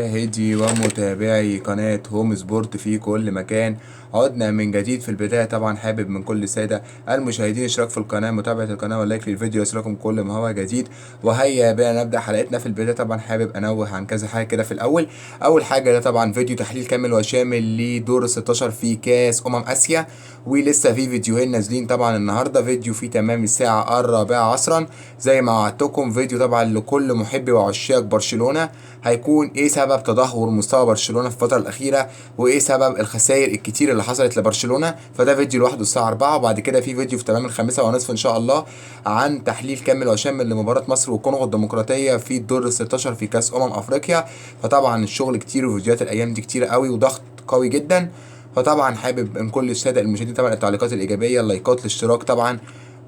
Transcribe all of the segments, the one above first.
مشاهدي ومتابعي قناة هوم سبورت في كل مكان، عدنا من جديد. في البداية طبعا حابب من كل السادة المشاهدين اشتراك في القناة، متابعة القناة واللايك للفيديو يصلكم كل ما هو جديد. وهيا بنا نبدأ حلقتنا. في البداية طبعا حابب انوه عن كذا حاجة كده. في الأول أول حاجة ده طبعا فيديو تحليل كامل وشامل لدور ال 16 في كأس آسيا، ولسه في فيديوهين نازلين طبعا النهارده. فيديو في تمام الساعة 4 عصرا زي ما وعدتكم، فيديو طبعا لكل محبي وعشاق برشلونة، هيكون ايه سبب تدهور مستوى برشلونة في الفترة الأخيرة، وايه سبب الخسائر الكتير اللي حصلت لبرشلونة. فده فيديو لوحده الساعة 4، وبعد كده في فيديو في تمام الخامسة ونصف إن شاء الله عن تحليل كامل وشامل لمباراة مصر والكونغو الديمقراطية في الدور ال 16 في كأس أفريقيا. فطبعا الشغل كتير وفيديوهات الأيام دي كتير قوي وضغط قوي جدا. فطبعا حابب من كل السادة المشاهدين طبعا التعليقات الإيجابية، اللايكات، الاشتراك طبعا،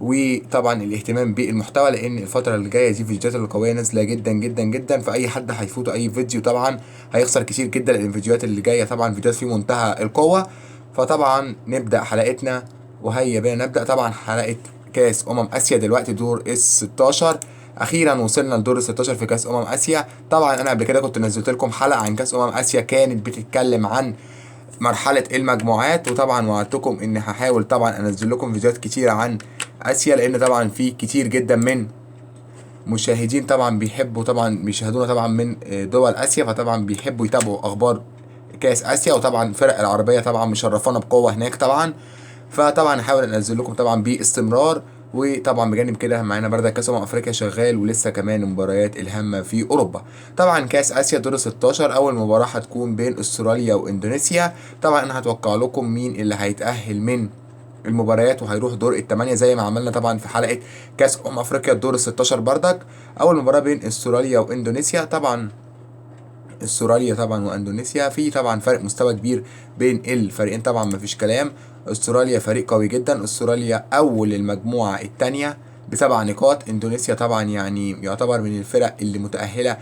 وطبعا الاهتمام بالمحتوى، لان الفتره اللي جايه دي فيديوهات القويه نازله جدا جدا جدا. فاي حد هيفوته اي فيديو طبعا هيخسر كتير جدا، لان الفيديوهات اللي جايه طبعا فيديوهات في منتهى القوه. فطبعا نبدا حلقتنا، وهيا بينا نبدا طبعا حلقه كاس اسيا دلوقتي دور اس 16. اخيرا وصلنا لدور ال 16 في كاس اسيا. طبعا انا قبل كده كنت نزلت لكم حلقه عن كاس اسيا كانت بتتكلم عن مرحلة المجموعات، وطبعا وعدتكم ان هحاول طبعا انزل لكم فيديوهات كتير عن اسيا، لان طبعا في كتير جدا من مشاهدين طبعا بيحبوا طبعا بيشاهدونا طبعا من دول اسيا، فطبعا بيحبوا يتابعوا اخبار كاس اسيا، وطبعا الفرق العربية طبعا مشرفانا بقوة هناك طبعا. فطبعا هحاول انزل لكم طبعا باستمرار. وطبعا بجانب كده معانا برضه كاس افريقيا شغال، ولسه كمان المباريات الهامه في اوروبا. طبعا كاس اسيا دور 16 اول مباراه هتكون بين استراليا واندونيسيا. طبعا انا هتوقع لكم مين اللي هيتاهل من المباريات وهيروح دور الثمانيه زي ما عملنا طبعا في حلقه كاس افريقيا الدور ال 16 بردك. اول مباراه بين استراليا واندونيسيا. طبعا استراليا طبعا واندونيسيا في طبعا فرق مستوى كبير بين الفريقين، طبعا مفيش كلام. استراليا فريق قوي جدا، استراليا اول المجموعه الثانيه ب7 نقاط. اندونيسيا طبعا يعني يعتبر من الفرق اللي متاهله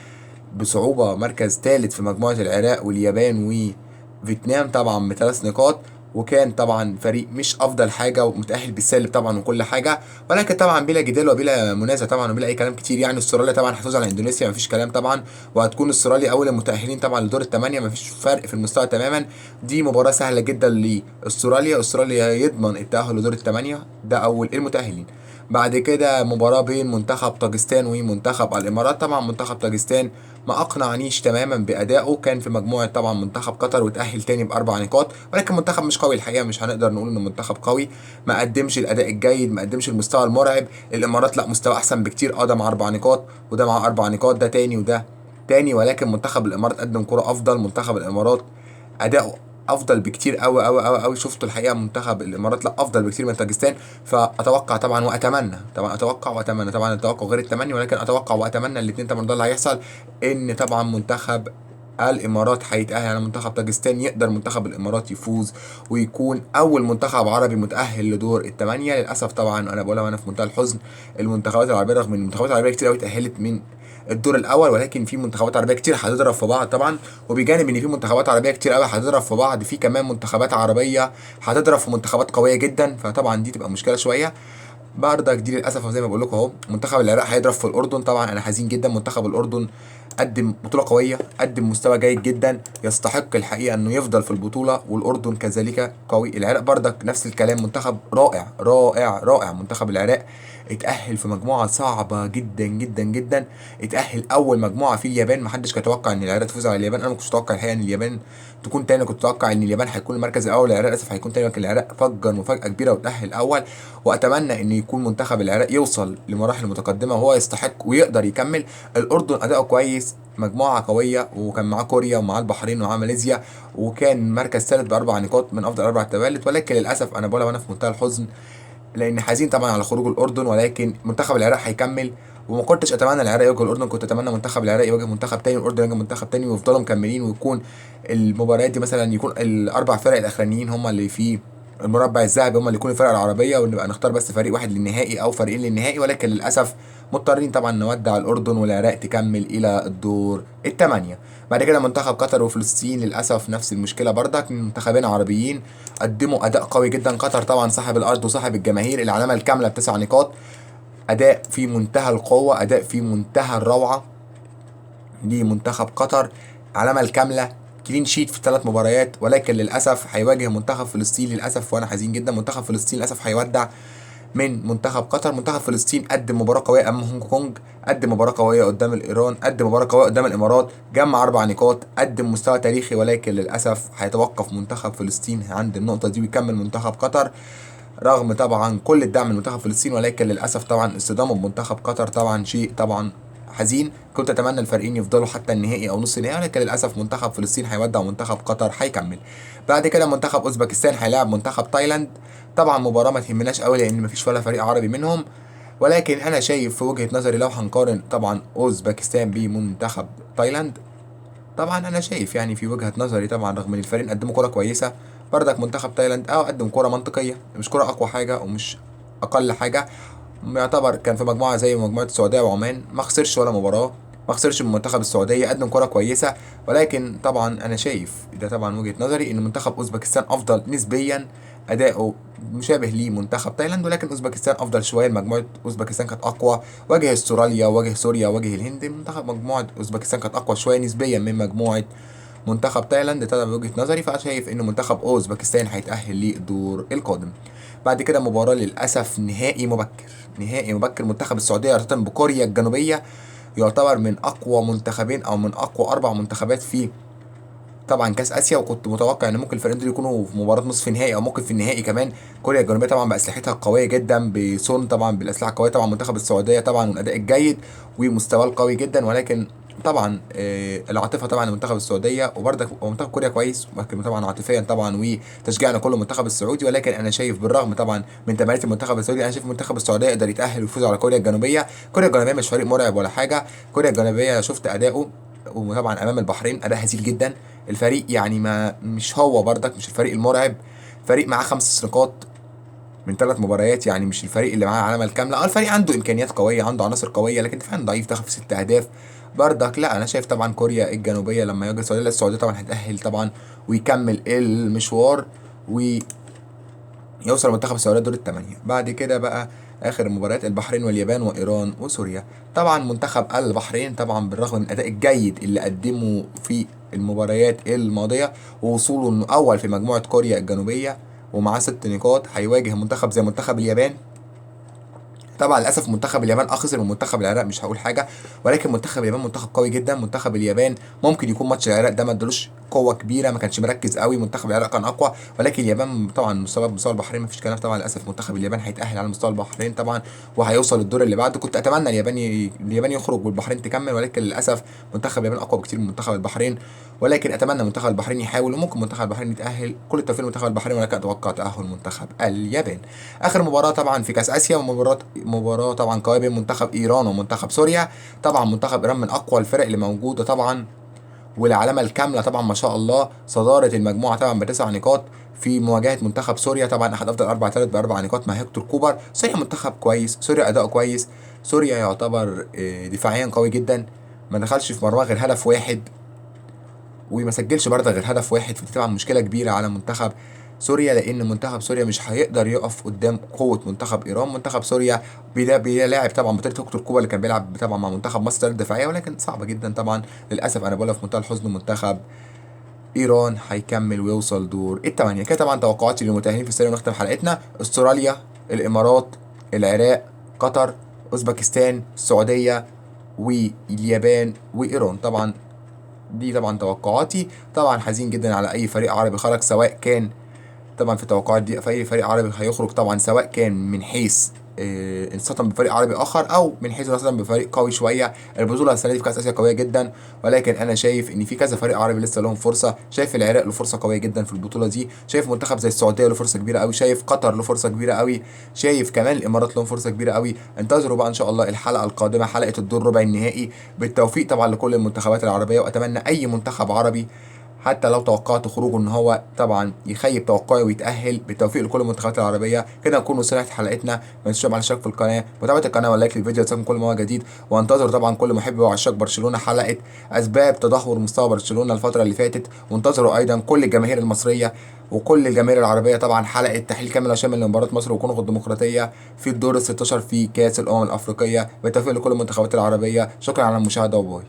بصعوبه، مركز ثالث في مجموعه العراق واليابان وفيتنام طبعا ب3 نقاط. وكان طبعا فريق مش افضل حاجه ومتاهل بالسالب طبعا وكل حاجه، ولكن طبعا بلا جدال وبلا منازع طبعا وبلا اي كلام كتير. يعني استراليا طبعا هتفوز على اندونيسيا مفيش كلام طبعا، وهتكون استراليا اول المتاهلين طبعا لدور الثمانيه، مفيش فرق في المستوى تماما. دي مباراه سهله جدا لاستراليا، استراليا يضمن التاهل لدور الثمانيه، ده اول المتاهلين. بعد كده مباراة بين منتخب طاجستان ومنتخب الإمارات. طبعا منتخب طاجستان ما أقنعنيش تماما بأدائه، كان في مجموعة طبعا منتخب قطر وتأهل تاني ب4 نقاط، ولكن منتخب مش قوي الحقيقة، مش هنقدر نقول إنه منتخب قوي. ما قدمش الأداء الجيد، ما قدمش المستوى المرعب. الإمارات لا، مستوى أحسن بكتير. ده مع 4 نقاط وده مع 4 نقاط، ده تاني وده تاني، ولكن منتخب الإمارات قدم كرة أفضل. منتخب الإمارات أداؤه افضل بكتير قوي قوي قوي قوي. شفتوا الحقيقه منتخب الامارات لا افضل بكتير من طاجستان. فاتوقع طبعا واتمنى، طبعا اتوقع واتمنى، طبعا التوقع غير التمني، ولكن اتوقع واتمنى الاثنين طبعا ده اللي هيحصل، ان طبعا منتخب الامارات هيتاهل على منتخب طاجستان، يقدر منتخب الامارات يفوز ويكون اول منتخب عربي متاهل لدور الثمانيه. للاسف طبعا انا بقولها وانا في منتهى الحزن، المنتخبات العربيه رغم ان المنتخبات العربيه كتير قوي اتاهلت من الدور الاول، ولكن في منتخبات عربيه كتير هتضرب في بعض طبعا. وبجانب ان في منتخبات عربيه كتير قوي هتضرب في بعض، في كمان منتخبات عربيه هتضرب في منتخبات قويه جدا، فطبعا دي تبقى مشكله شويه. بردك دي للاسف زي ما بقول لكم اهو، منتخب العراق هيضرب في الاردن. طبعا انا حزين جدا، منتخب الاردن قدم بطوله قويه، قدم مستوى جيد جدا، يستحق الحقيقه انه يفضل في البطوله، والاردن كذلك قوي. العراق بردك نفس الكلام، منتخب رائع رائع رائع. منتخب العراق اتأهل في مجموعة صعبة جدا جدا جدا، اتأهل أول مجموعة في اليابان. محدش كان يتوقع إن العراق تفوز على اليابان، أنا ما كنتش متوقع الحقيقة إن اليابان تكون تاني، كنت متوقع إن اليابان هيكون المركز الأول، العراق للأسف هيكون تاني، لكن العراق فجر مفاجأة كبيرة وتأهل أول. وأتمنى إن يكون منتخب العراق يوصل لمراحل متقدمة وهو يستحق ويقدر يكمل. الأردن أداؤه كويس، مجموعة قوية، وكان معاه كوريا ومعاه البحرين ومعاه ماليزيا، وكان مركز ثالث ب4 نقاط من أفضل 4 توالت. ولكن للأسف أنا بقولها وأنا في منتهى الحزن، لان حزين طبعا على خروج الاردن، ولكن منتخب العراق هيكمل. وما كنتش اتمنى العراق يواجه الاردن، كنت اتمنى منتخب العراق يواجه منتخب تاني، الاردن يواجه منتخب تاني، ويفضلوا مكملين، ويكون المباريات دي مثلا يكون ال4 فرق الاخرانيين هم اللي في المربع الذهبي، هم اللي يكونوا الفرق العربيه، ونبقى نختار بس فريق واحد للنهائي او فريقين للنهائي. ولكن للاسف مضطرين طبعا نودع الاردن، والعراق تكمل الى الدور الثمانيه. بعد كده منتخب قطر وفلسطين للاسف نفس المشكله بردك، منتخبين عربيين قدموا اداء قوي جدا. قطر طبعا صاحب الارض وصاحب الجماهير، العلامه الكامله ب9 نقاط، اداء في منتهى القوه، اداء في منتهى الروعه لمنتخب قطر. علامة الكاملة، كلين شيت في 3 مباريات، ولكن للاسف هيواجه منتخب فلسطين للاسف، وانا حزين جدا. منتخب فلسطين للاسف هيودع من منتخب قطر. منتخب فلسطين قدم مباراة قوية امام هونج كونج، قدم مباراة قوية قدام الايران، قدم مباراة قوية قدام الامارات، جمع 4 نقاط، قدم مستوى تاريخي، ولكن للاسف هيتوقف منتخب فلسطين عند النقطة دي ويكمل منتخب قطر، رغم طبعا كل الدعم لمنتخب فلسطين. ولكن للاسف طبعا اصطدامه بمنتخب قطر طبعا شيء طبعا حزين. كنت اتمنى الفريقين يفضلوا حتى النهائي او نص النهائي، ولكن للاسف منتخب فلسطين هيودع ومنتخب قطر هيكمل. بعد كده منتخب اوزبكستان هيلاعب منتخب تايلاند. طبعا مباراه ما تهمناش قوي لان مفيش ولا فريق عربي منهم، ولكن انا شايف في وجهه نظري لو هنقارن طبعا اوزبكستان بمنتخب تايلاند، طبعا انا شايف يعني في وجهة نظري طبعا رغم ان الفريقين قدموا كرة كويسة، بردك منتخب تايلاند قدم كرة منطقية، مش كرة اقوى حاجة ومش اقل حاجة. يعتبر كان في مجموعة زي مجموعة السعودية وعمان، ما خسرش ولا مباراة، ما خسرش من منتخب السعودية، قدم كرة كويسة. ولكن طبعا انا شايف ده طبعا وجهة نظري ان منتخب اوزبكستان افضل نسبيا، اداؤه مشابه لمنتخب تايلاند، ولكن اوزبكستان افضل شويه. مجموعه اوزبكستان كانت اقوى، واجه استراليا واجه سوريا واجه الهند. منتخب مجموعه اوزبكستان كانت اقوى شويه نسبيا من مجموعه منتخب تايلاند، ده بوجهه نظري. فشايف ان منتخب اوزبكستان هيتاهل للدور القادم. بعد كده مباراه للاسف نهائي مبكر، نهائي مبكر. منتخب السعوديه يرتطم بكوريا الجنوبيه، يعتبر من اقوى منتخبين او من اقوى 4 منتخبات في طبعا كاس اسيا. وكنت متوقع ان ممكن الفريقين دول يكونوا في مباراه نصف نهائي او ممكن في النهائي كمان. كوريا الجنوبيه طبعا باسلحتها القويه جدا، بسون طبعا بالاسلحه القويه، طبعا منتخب السعوديه طبعا والاداء الجيد ومستواه القوي جدا. ولكن طبعا العاطفه طبعا لمنتخب السعوديه، وبرضك منتخب كوريا كويس، ولكن طبعا عاطفيا طبعا وتشجيعنا كله المنتخب السعودي. ولكن انا شايف بالرغم طبعا من تمارين المنتخب السعودي، انا شايف المنتخب السعوديه يقدر يتاهل ويفوز على كوريا الجنوبيه. كوريا الجنوبيه مش فريق مرعب ولا حاجه. كوريا الجنوبيه شفت اداؤه، وطبعا امام البحرين اداء هزيل جدا. الفريق يعني ما مش هو بردك مش الفريق المرعب، فريق معاه 5 نقاط من 3 مباريات، يعني مش الفريق اللي معاه علامه الكامله. الفريق عنده امكانيات قويه، عنده عناصر قويه، لكن دفاعيا ضعيف، دخل في 6 اهداف بردك. لا انا شايف طبعا كوريا الجنوبيه لما يواجه السعوديه، لا السعوديه طبعا هتاهل طبعا ويكمل المشوار ويوصل منتخب السعوديه دور الثمانيه. بعد كده بقى اخر المباريات البحرين واليابان وايران وسوريا. طبعا منتخب البحرين طبعا بالرغم من الاداء الجيد اللي قدمه في المباريات الماضيه ووصوله انه اول في مجموعه كوريا الجنوبيه ومعاه 6 نقاط، هيواجه منتخب زي منتخب اليابان. طبعا للاسف منتخب اليابان خسر من منتخب العراق، مش هقول حاجه، ولكن منتخب اليابان منتخب قوي جدا. منتخب اليابان ممكن يكون ماتش العراق ده ما ادالوش قوه كبيره، ما كانش مركز قوي، منتخب العراق كان اقوى. ولكن اليابان طبعا مستوى البحرين ما فيش كلام. طبعا للاسف منتخب اليابان هيتاهل على مستوى البحرين طبعا وهيوصل الدور اللي بعده. كنت اتمنى اليابان يخرج والبحرين تكمل، ولكن للاسف منتخب اليابان اقوى بكتير من منتخب البحرين. ولكن اتمنى منتخب البحرين يحاول، وممكن منتخب البحرين يتاهل. كل التوفيق لمنتخب البحرين، ولكن اتوقع تاهل منتخب اليابان. اخر مباراه طبعا في كاس اسيا، مباراه طبعا قويه بين منتخب ايران ومنتخب سوريا. طبعا منتخب ايران من اقوى الفرق اللي موجوده طبعا، والعلامه الكامله طبعا ما شاء الله، صداره المجموعه طبعا ب9 نقاط في مواجهه منتخب سوريا. طبعا احد افضل 4 ب4 نقاط مع هيكتور كوبر. سوريا منتخب كويس، سوريا اداؤه كويس، سوريا يعتبر دفاعيا قوي جدا، ما دخلش في مرمى غير هدف واحد وما سجلش برضه غير هدف واحد. فدي طبعا مشكله كبيره على منتخب سوريا، لان منتخب سوريا مش هيقدر يقف قدام قوه منتخب ايران. منتخب سوريا بيلاعب طبعا بطوله هيكتور كوبا اللي كان بيلعب طبعا مع منتخب مصر الدفاعيه، ولكن صعبه جدا طبعا. للاسف انا بقولها في منتهى الحزن، منتخب ايران هيكمل ويوصل دور الثمانيه. كده طبعا توقعاتي للمتاهلين في السريع ونختم حلقتنا: استراليا، الامارات، العراق، قطر، اوزبكستان، السعوديه واليابان وايران. طبعا دي طبعا توقعاتي. طبعا حزين جدا على اي فريق عربي خرج، سواء كان طبعا في التوقعات دي في اي فريق عربي هيخرج طبعا، سواء كان من حيث انصدم بفريق عربي اخر او من حيث انصدم بفريق قوي شويه. البطوله السنه دي في كاس اسيا قويه جدا، ولكن انا شايف ان في كذا فريق عربي لسه لهم فرصه. شايف العراق له فرصه قويه جدا في البطوله دي، شايف منتخب زي السعوديه له فرصه كبيره قوي، شايف قطر له فرصه كبيره قوي، شايف كمان الامارات لهم فرصه كبيره قوي. انتظروا بقى ان شاء الله الحلقه القادمه، حلقه الدور ربع النهائي. بالتوفيق طبعا لكل المنتخبات العربيه، واتمنى اي منتخب عربي حتى لو توقعت خروجه ان هو طبعا يخيب توقعي ويتاهل. بالتوفيق لكل المنتخبات العربيه. كده نكون وصلنا حلقتنا. ما تنسوش على الاشتراك في القناه، متابعه القناه ولايك للفيديو لتصلكم كل ما هو جديد. وانتظروا طبعا كل محب وعشاق برشلونه حلقه اسباب تدهور مستوى برشلونه الفتره اللي فاتت. وانتظروا ايضا كل الجماهير المصريه وكل الجماهير العربيه طبعا حلقه تحليل كامل وشامل لمباراه مصر وكونغو الديمقراطيه في الدور ال 16 في كاس الامم الافريقيه. بالتوفيق لكل المنتخبات العربيه. شكرا على المشاهده وباي.